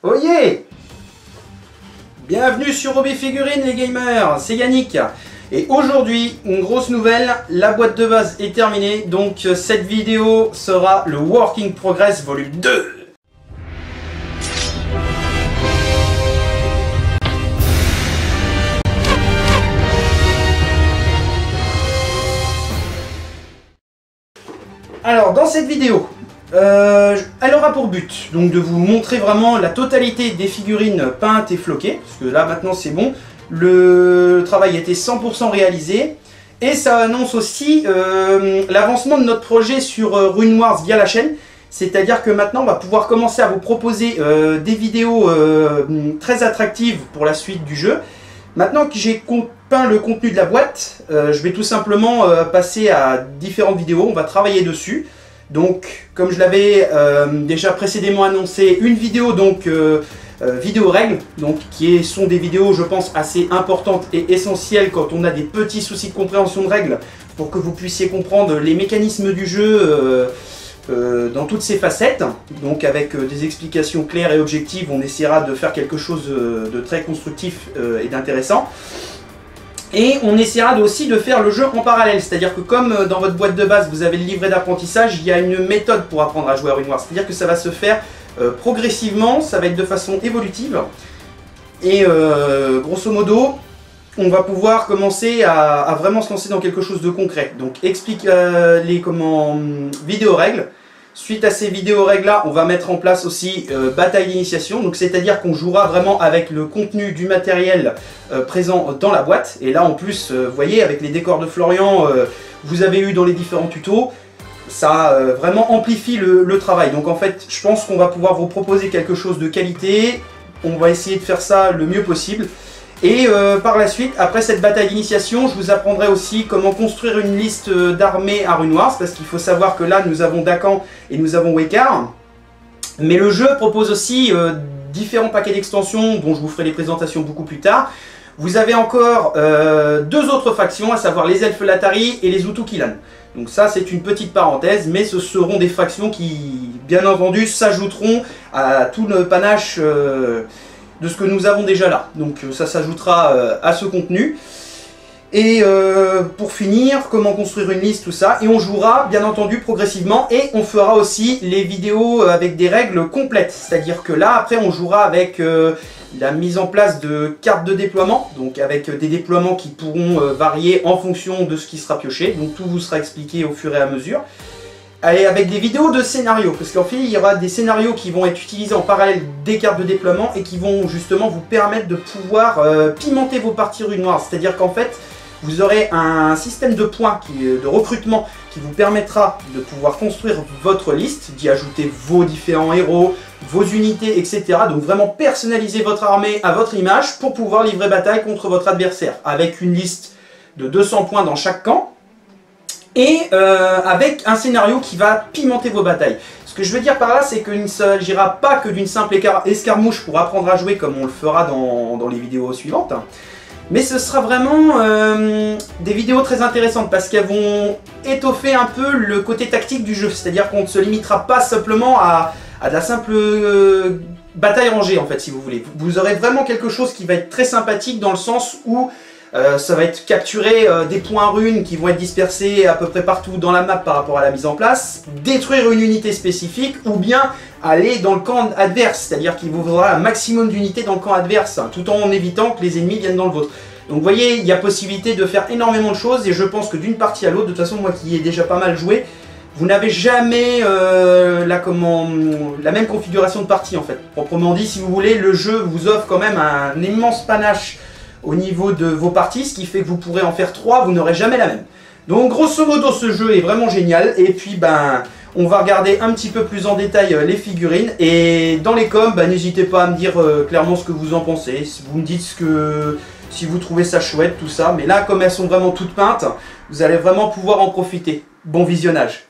Oh yeah! Bienvenue sur Hobby Figurines les gamers, c'est Yannick. Et aujourd'hui, une grosse nouvelle, la boîte de base est terminée, donc cette vidéo sera le Work in Progress volume 2. Alors dans cette vidéo, elle aura pour but donc de vous montrer vraiment la totalité des figurines peintes et floquées, parce que là maintenant c'est bon, le travail a été 100% réalisé, et ça annonce aussi l'avancement de notre projet sur Rune Wars via la chaîne, c'est-à-dire que maintenant on va pouvoir commencer à vous proposer des vidéos très attractives pour la suite du jeu. Maintenant que j'ai peint le contenu de la boîte, je vais tout simplement passer à différentes vidéos, on va travailler dessus. Donc, comme je l'avais déjà précédemment annoncé, une vidéo donc vidéo règles, donc qui sont des vidéos, je pense, assez importantes et essentielles quand on a des petits soucis de compréhension de règles, pour que vous puissiez comprendre les mécanismes du jeu dans toutes ses facettes. Donc, avec des explications claires et objectives, on essaiera de faire quelque chose de très constructif et d'intéressant. Et on essaiera aussi de faire le jeu en parallèle, c'est-à-dire que comme dans votre boîte de base vous avez le livret d'apprentissage, il y a une méthode pour apprendre à jouer à Rune Wars, c'est-à-dire que ça va se faire progressivement, ça va être de façon évolutive, et grosso modo, on va pouvoir commencer à vraiment se lancer dans quelque chose de concret. Donc explique les vidéos règles. Suite à ces vidéos règles là, on va mettre en place aussi bataille d'initiation, donc c'est-à-dire qu'on jouera vraiment avec le contenu du matériel présent dans la boîte. Et là en plus, vous voyez, avec les décors de Florian, vous avez eu dans les différents tutos, ça vraiment amplifie le travail. Donc en fait, je pense qu'on va pouvoir vous proposer quelque chose de qualité, on va essayer de faire ça le mieux possible. Et par la suite, après cette bataille d'initiation, je vous apprendrai aussi comment construire une liste d'armées à Rune Wars, parce qu'il faut savoir que là, nous avons Dakan et nous avons Wekar. Mais le jeu propose aussi différents paquets d'extensions, dont je vous ferai les présentations beaucoup plus tard. Vous avez encore deux autres factions, à savoir les Elfes Latari et les Hutu Kilan. Donc ça, c'est une petite parenthèse, mais ce seront des factions qui, bien entendu, s'ajouteront à tout le panache de ce que nous avons déjà là. Donc ça s'ajoutera à ce contenu. Et pour finir, comment construire une liste, tout ça. Et on jouera bien entendu progressivement, et on fera aussi les vidéos avec des règles complètes. C'est-à-dire que là, après, on jouera avec la mise en place de cartes de déploiement, donc avec des déploiements qui pourront varier en fonction de ce qui sera pioché. Donc tout vous sera expliqué au fur et à mesure. Et avec des vidéos de scénarios, parce qu'en fait il y aura des scénarios qui vont être utilisés en parallèle des cartes de déploiement et qui vont justement vous permettre de pouvoir pimenter vos parties Rune Wars. C'est-à-dire qu'en fait vous aurez un système de points de recrutement qui vous permettra de pouvoir construire votre liste, d'y ajouter vos différents héros, vos unités, etc. Donc vraiment personnaliser votre armée à votre image pour pouvoir livrer bataille contre votre adversaire, avec une liste de 200 points dans chaque camp. Et avec un scénario qui va pimenter vos batailles. Ce que je veux dire par là, c'est qu'il ne s'agira pas que d'une simple escarmouche pour apprendre à jouer, comme on le fera dans les vidéos suivantes. Mais ce sera vraiment des vidéos très intéressantes, parce qu'elles vont étoffer un peu le côté tactique du jeu. C'est-à-dire qu'on ne se limitera pas simplement à de la simple bataille rangée, en fait, si vous voulez. Vous aurez vraiment quelque chose qui va être très sympathique, dans le sens où ça va être capturer des points runes qui vont être dispersés à peu près partout dans la map par rapport à la mise en place, détruire une unité spécifique, ou bien aller dans le camp adverse, c'est-à-dire qu'il vous faudra un maximum d'unités dans le camp adverse, tout en évitant que les ennemis viennent dans le vôtre. Donc vous voyez, il y a possibilité de faire énormément de choses, et je pense que d'une partie à l'autre, de toute façon moi qui ai déjà pas mal joué, vous n'avez jamais la même configuration de partie en fait. Proprement dit, si vous voulez, le jeu vous offre quand même un immense panache au niveau de vos parties, ce qui fait que vous pourrez en faire 3, vous n'aurez jamais la même. Donc grosso modo, ce jeu est vraiment génial, et puis on va regarder un petit peu plus en détail les figurines, et dans les coms, n'hésitez pas à me dire clairement ce que vous en pensez, vous me dites si vous trouvez ça chouette, tout ça, mais là, comme elles sont vraiment toutes peintes, vous allez vraiment pouvoir en profiter. Bon visionnage.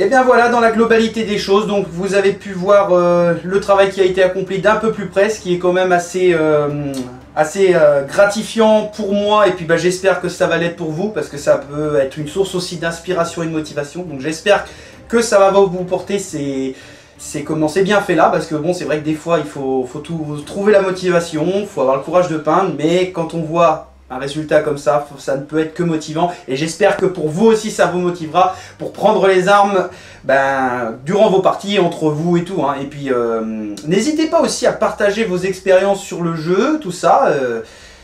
Et bien voilà, dans la globalité des choses, donc vous avez pu voir le travail qui a été accompli d'un peu plus près, ce qui est quand même assez gratifiant pour moi, et puis j'espère que ça va l'être pour vous, parce que ça peut être une source aussi d'inspiration et de motivation. Donc j'espère que ça va vous porter c'est bien fait là, parce que bon, c'est vrai que des fois il faut trouver la motivation, il faut avoir le courage de peindre, mais quand on voit un résultat comme ça ne peut être que motivant, et j'espère que pour vous aussi ça vous motivera pour prendre les armes durant vos parties, entre vous et tout, hein. Et puis n'hésitez pas aussi à partager vos expériences sur le jeu, tout ça,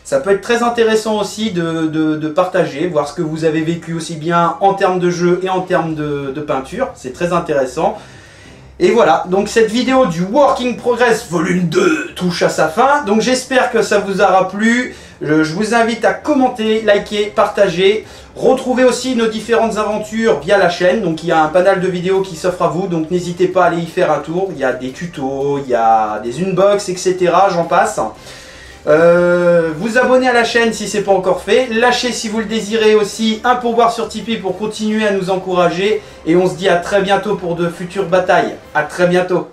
ça peut être très intéressant aussi de partager, voir ce que vous avez vécu aussi bien en termes de jeu et en termes de peinture, c'est très intéressant. Et voilà, donc cette vidéo du Working Progress volume 2 touche à sa fin. Donc j'espère que ça vous aura plu. Je vous invite à commenter, liker, partager. Retrouvez aussi nos différentes aventures via la chaîne. Donc il y a un panel de vidéos qui s'offre à vous. Donc n'hésitez pas à aller y faire un tour. Il y a des tutos, il y a des unbox, etc. J'en passe. Vous abonner à la chaîne si ce n'est pas encore fait. Lâchez si vous le désirez aussi un pourboire sur Tipeee pour continuer à nous encourager. Et on se dit à très bientôt pour de futures batailles. À très bientôt.